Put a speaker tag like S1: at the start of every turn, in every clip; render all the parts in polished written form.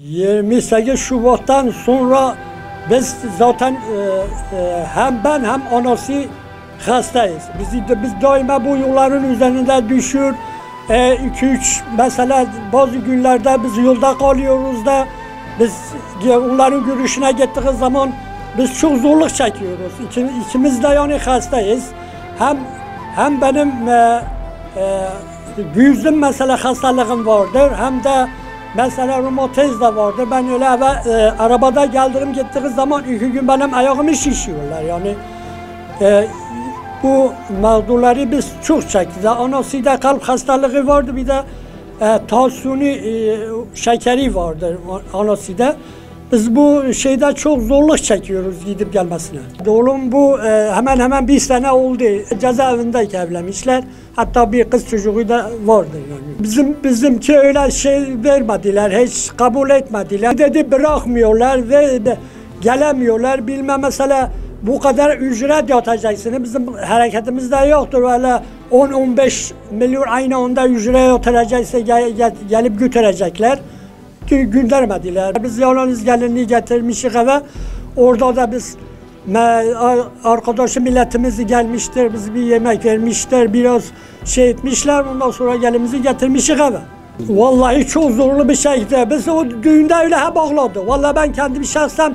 S1: 28 Şubat'tan sonra biz zaten hem ben hem anası hastayız. Biz daima bu yolların üzerinde düşür. 2-3 mesela bazı günlerde biz yolda kalıyoruz da biz onların görüşüne gittiği zaman biz çok zorluk çekiyoruz. İkimiz de yani hastayız. Hem benim gözüm mesela hastalığım vardır, hem de mesela romatizm de vardır. Ben öyle arabada gittiği zaman 2 gün benim ayağımı şişiyorlar yani. Bu mağdurları biz çok çektik. Anası da kalp hastalığı vardı, bir de tansiyonu, şekeri vardır anası da. Biz bu şeyde çok zorluk çekiyoruz gidip gelmesine. Oğlum bu hemen bir sene oldu. Cezaevindeyken evlenmişler. Hatta bir kız çocuğu da vardır yani. Bizimki öyle şey vermediler, hiç kabul etmediler. Dedi bırakmıyorlar ve gelemiyorlar. Bilmem mesela bu kadar ücret yatacaksınız. Bizim hareketimizde yoktur. Öyle 10-15 milyon aynı anda ücret yatıracaksa gelip götürecekler. Göndermediler. Biz yalnız gelinliği getirmişik eve. Orada da biz arkadaşı milletimiz gelmiştir. Biz bir yemek vermişler. Biraz şey etmişler. Ondan sonra gelimizi getirmişik eve. Vallahi çok zorlu bir şeydi. Biz o düğünde öyle hep ağladı. Vallahi ben kendim şahsen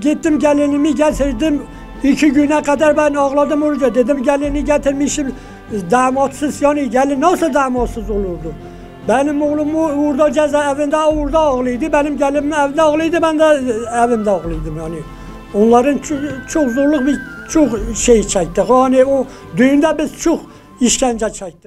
S1: gittim gelinimi getirdim. 2 güne kadar ben ağladım orada. Dedim gelini getirmişim. Damatsız yani gelin nasıl damatsız olurdu? Benim oğlum orada cezaevinde orada ağlıydı. Benim gelinim evde ağlıydı. Ben de evimde ağlıydım yani. Onların çok zorluk çok şey çektik. Yani o düğünde biz çok işkence çektik.